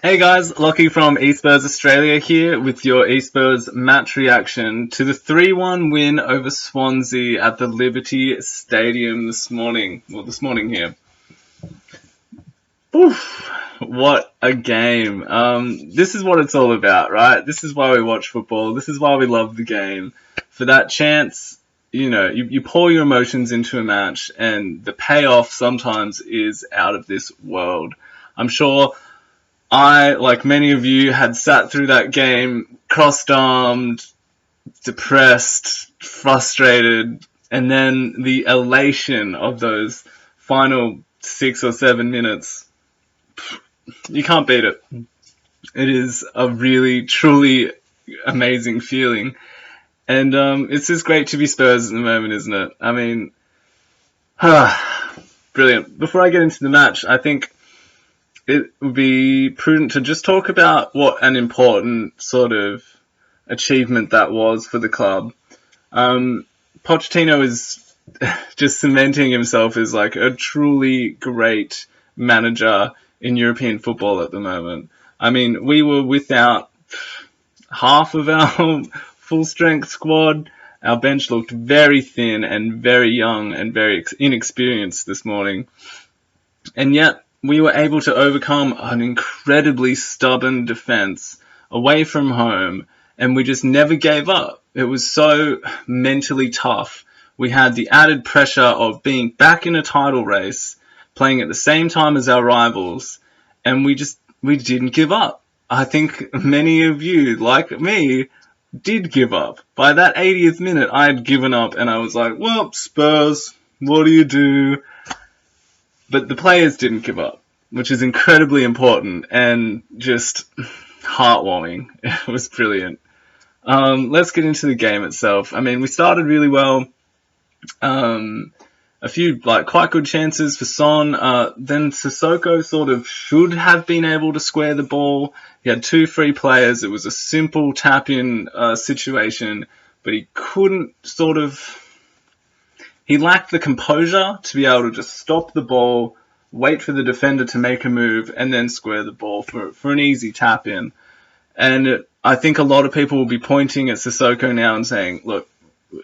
Hey guys, Lockie from e-Spurs Australia here with your e-Spurs match reaction to the 3-1 win over Swansea at the Liberty Stadium this morning. Well, this morning here. Oof, what a game. This is what it's all about, right? This is why we watch football. This is why we love the game. For that chance, you pour your emotions into a match and the payoff sometimes is out of this world. I'm sure I, like many of you, had sat through that game crossed-armed, depressed, frustrated, and then the elation of those final 6 or 7 minutes. You can't beat it. It is a really, truly amazing feeling. And it's just great to be Spurs at the moment, isn't it? I mean, brilliant. Before I get into the match, I think it would be prudent to just talk about what an important sort of achievement that was for the club. Pochettino is just cementing himself as like a truly great manager in European football at the moment. I mean, we were without half of our full strength squad. Our bench looked very thin and very young and very inexperienced this morning. And yet, we were able to overcome an incredibly stubborn defense away from home, and we just never gave up. It was so mentally tough. We had the added pressure of being back in a title race, playing at the same time as our rivals, and we didn't give up. I think many of you, like me, did give up. By that 80th minute, I had given up, and I was like, well, Spurs, what do you do? But the players didn't give up, which is incredibly important and just heartwarming. It was brilliant. Let's get into the game itself. I mean, we started really well. A few quite good chances for Son. Then Sissoko sort of should have been able to square the ball. He had two free players. It was a simple tap-in situation, but he couldn't he lacked the composure to be able to just stop the ball, wait for the defender to make a move, and then square the ball for an easy tap-in. And I think a lot of people will be pointing at Sissoko now and saying, look,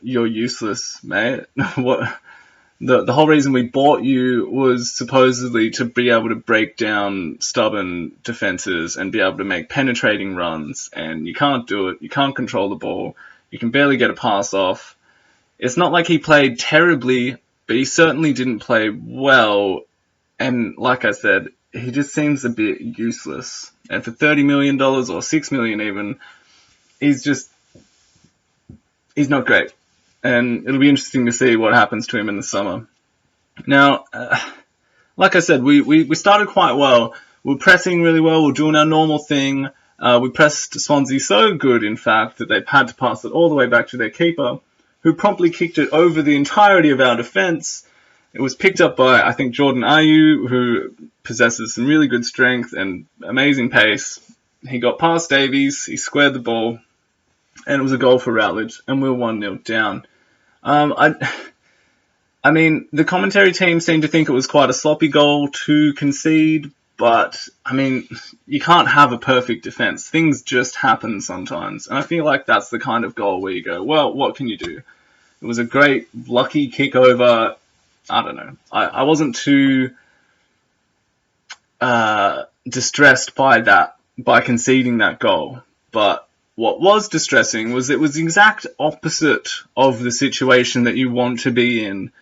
you're useless, mate. The whole reason we bought you was supposedly to be able to break down stubborn defenses and be able to make penetrating runs, and you can't do it. You can't control the ball. You can barely get a pass off. It's not like he played terribly, but he certainly didn't play well. And like I said, he just seems a bit useless. And for $30 million or $6 million even, he's not great. And it'll be interesting to see what happens to him in the summer. Now, like I said, we started quite well. We were pressing really well. We were doing our normal thing. We pressed Swansea so good, in fact, that they had to pass it all the way back to their keeper, who promptly kicked it over the entirety of our defence. It was picked up by, I think, Jordan Ayew, who possesses some really good strength and amazing pace. He got past Davies, he squared the ball, and it was a goal for Routledge, and we were 1-0 down. I mean, the commentary team seemed to think it was quite a sloppy goal to concede, but, I mean, you can't have a perfect defence. Things just happen sometimes, and I feel like that's the kind of goal where you go, well, what can you do? It was a great, lucky kick over. I don't know. I wasn't too distressed by conceding that goal. But what was distressing was it was the exact opposite of the situation that you want to be in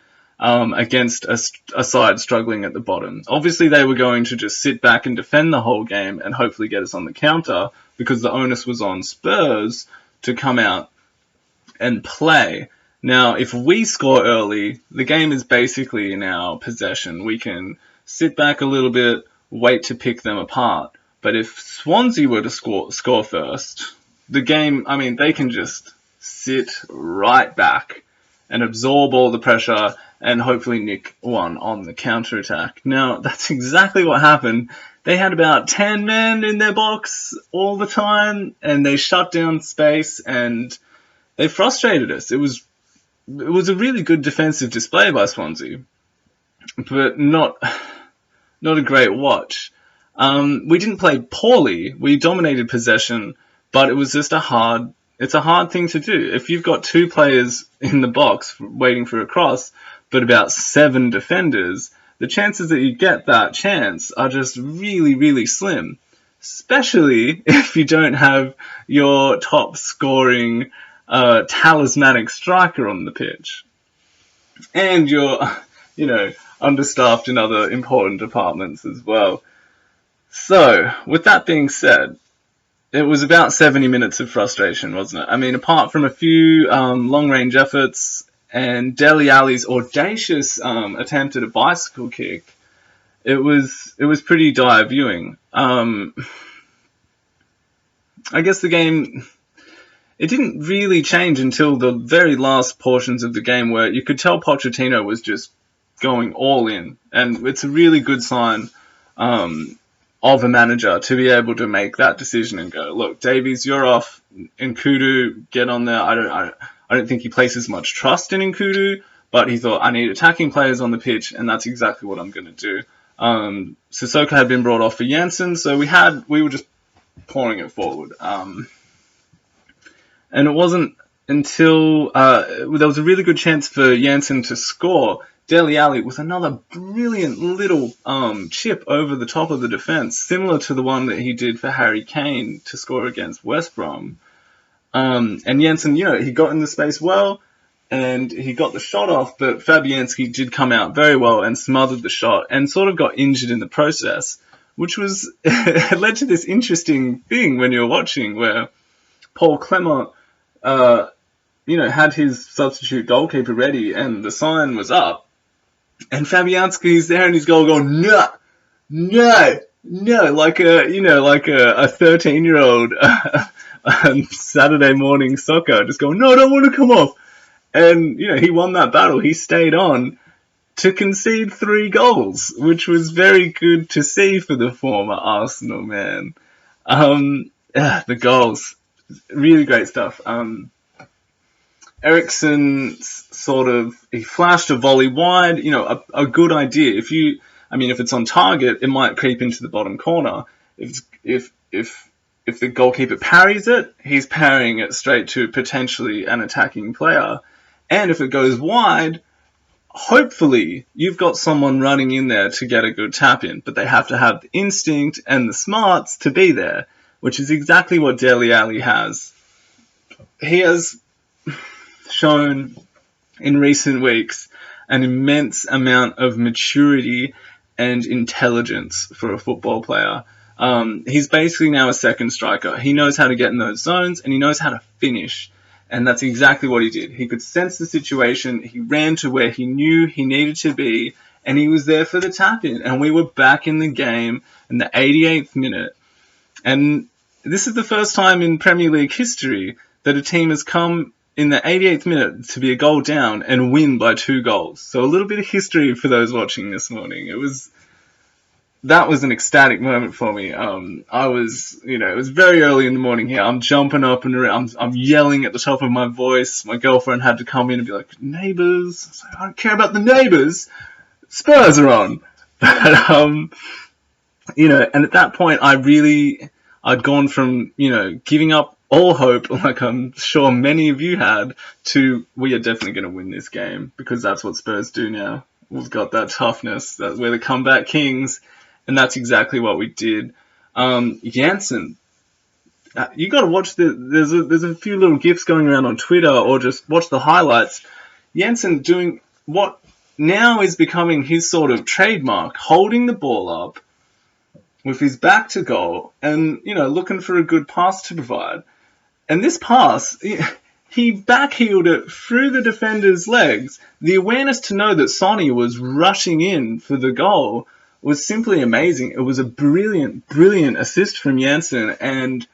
against a side struggling at the bottom. Obviously, they were going to just sit back and defend the whole game and hopefully get us on the counter because the onus was on Spurs to come out and play. Now, if we score early, the game is basically in our possession. We can sit back a little bit, wait to pick them apart. But if Swansea were to score first, the game, I mean, they can just sit right back and absorb all the pressure and hopefully nick one on the counter-attack. Now, that's exactly what happened. They had about 10 men in their box all the time, and they shut down space, and they frustrated us. It was a really good defensive display by Swansea, but not a great watch. We didn't play poorly. We dominated possession, but it was just it's a hard thing to do. If you've got 2 players in the box waiting for a cross, but about 7 defenders, the chances that you get that chance are just really, really slim. Especially if you don't have your top scoring talismanic striker on the pitch. And you're, understaffed in other important departments as well. So, with that being said, it was about 70 minutes of frustration, wasn't it? I mean, apart from a few long-range efforts and Dele Alli's audacious attempt at a bicycle kick, it was pretty dire viewing. I guess the game, it didn't really change until the very last portions of the game where you could tell Pochettino was just going all in. And it's a really good sign of a manager to be able to make that decision and go, look, Davies, you're off. Nkudu, get on there. I don't think he places much trust in Nkudu, but he thought, I need attacking players on the pitch, and that's exactly what I'm going to do. Sissoko had been brought off for Janssen, so we were just pouring it forward. And it wasn't until there was a really good chance for Janssen to score. Dele Alli with another brilliant little chip over the top of the defence, similar to the one that he did for Harry Kane to score against West Brom. And Janssen, he got in the space well, and he got the shot off, but Fabianski did come out very well and smothered the shot and sort of got injured in the process, which was led to this interesting thing when you're watching where Paul Clement, had his substitute goalkeeper ready and the sign was up. And Fabianski's there in his goal going, no, like a 13-year-old Saturday morning soccer, just going, no, I don't want to come off. And, he won that battle. He stayed on to concede 3 goals, which was very good to see for the former Arsenal man. The goals, really great stuff. Eriksson he flashed a volley wide, a good idea. If it's on target, it might creep into the bottom corner. If the goalkeeper parries it, he's parrying it straight to potentially an attacking player. And if it goes wide, hopefully you've got someone running in there to get a good tap in, but they have to have the instinct and the smarts to be there, which is exactly what Dele Alli has. He has shown in recent weeks an immense amount of maturity and intelligence for a football player. He's basically now a second striker. He knows how to get in those zones and he knows how to finish. And that's exactly what he did. He could sense the situation. He ran to where he knew he needed to be and he was there for the tap-in. And we were back in the game in the 88th minute. And this is the first time in Premier League history that a team has come in the 88th minute to be a goal down and win by 2 goals. So a little bit of history for those watching this morning. That was an ecstatic moment for me. It was very early in the morning here. I'm jumping up and around. I'm yelling at the top of my voice. My girlfriend had to come in and be like, neighbours. I was like, I don't care about the neighbours. Spurs are on. But, and at that point, I'd gone from, giving up all hope, like I'm sure many of you had, to we are definitely going to win this game because that's what Spurs do now. We've got that toughness, that we're the comeback kings, and that's exactly what we did. Janssen, you got to watch there's a few little gifs going around on Twitter or just watch the highlights. Janssen doing what now is becoming his sort of trademark, holding the ball up with his back to goal and, looking for a good pass to provide. And this pass, he backheeled it through the defender's legs. The awareness to know that Sonny was rushing in for the goal was simply amazing. It was a brilliant, brilliant assist from Janssen. And,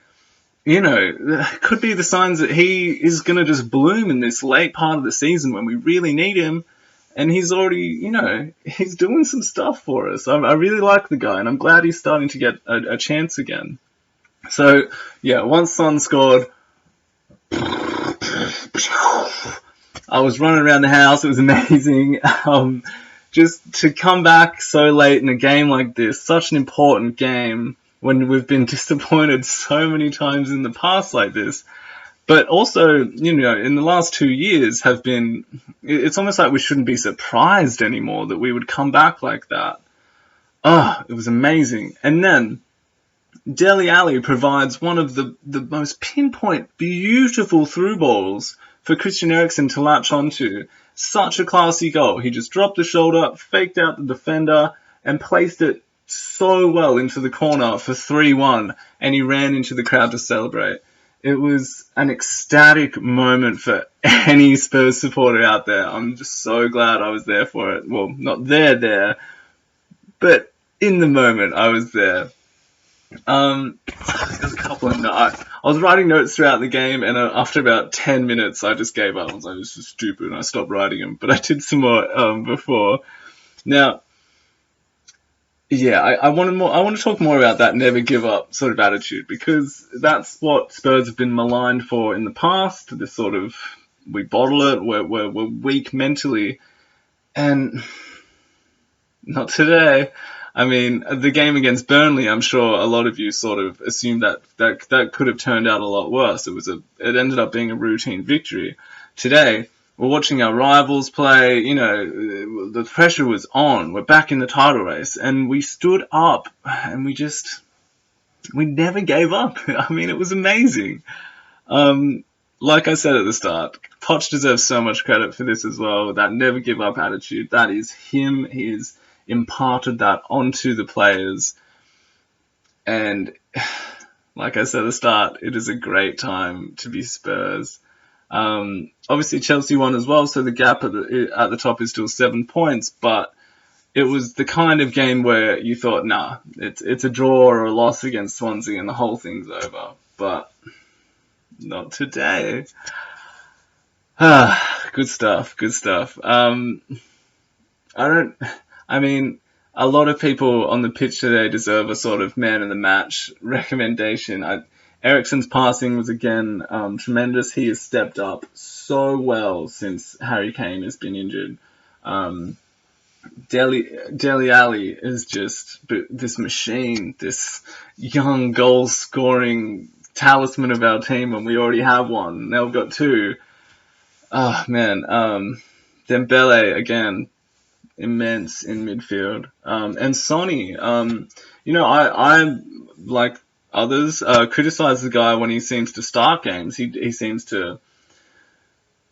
could be the signs that he is going to just bloom in this late part of the season when we really need him. And he's already, he's doing some stuff for us. I really like the guy, and I'm glad he's starting to get a chance again. So, yeah, once Son scored, I was running around the house. It was amazing. just to come back so late in a game like this, such an important game, when we've been disappointed so many times in the past like this. But also, in the last 2 years it's almost like we shouldn't be surprised anymore that we would come back like that. It was amazing. And then Dele Alli provides one of the most pinpoint, beautiful through balls for Christian Eriksen to latch onto. Such a classy goal. He just dropped the shoulder, faked out the defender, and placed it so well into the corner for 3-1, and he ran into the crowd to celebrate. It was an ecstatic moment for any Spurs supporter out there. I'm just so glad I was there for it. Well, not there, but in the moment I was there. There's a couple of notes. I was writing notes throughout the game, and after about 10 minutes, I just gave up. I was like, this is stupid, and I stopped writing them. But I did some more before. Now, yeah, I want to talk more about that never give up sort of attitude, because that's what Spurs have been maligned for in the past. This sort of, we bottle it, we're weak mentally, and not today. I mean, the game against Burnley, I'm sure a lot of you sort of assumed that could have turned out a lot worse. It ended up being a routine victory. Today, we're watching our rivals play, the pressure was on. We're back in the title race, and we stood up, and we never gave up. I mean, it was amazing. Like I said at the start, Poch deserves so much credit for this as well. That never give up attitude, that is him. He is imparted that onto the players, and like I said at the start, it is a great time to be Spurs. Obviously Chelsea won as well, so the gap at the top is still 7 points, but it was the kind of game where you thought, nah, it's a draw or a loss against Swansea and the whole thing's over, but not today. Good stuff. A lot of people on the pitch today deserve a sort of man of the match recommendation. Eriksen's passing was again tremendous. He has stepped up so well since Harry Kane has been injured. Dele Alli is just this machine, this young goal-scoring talisman of our team, and we already have one. Now we've got two. Oh, man. Dembele, again, immense in midfield. And Sonny, I like others, criticize the guy when he seems to start games. He seems to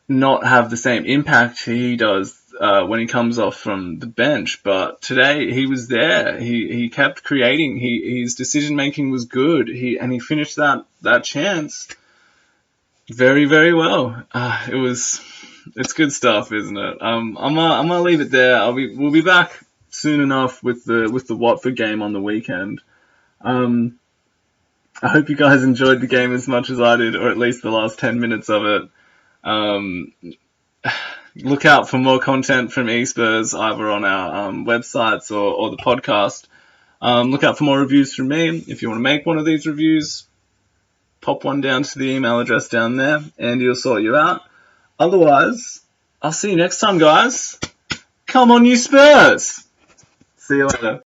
not have the same impact he does when he comes off from the bench. But today he was there. He kept creating. His decision making was good. He finished that chance very, very well. It's good stuff, isn't it? I'm gonna leave it there. We'll be back soon enough with the Watford game on the weekend. I hope you guys enjoyed the game as much as I did, or at least the last 10 minutes of it. Look out for more content from e-Spurs, either on our websites or the podcast. Look out for more reviews from me. If you want to make one of these reviews, pop one down to the email address down there, and he'll sort you out. Otherwise, I'll see you next time, guys. Come on, you Spurs! See you later.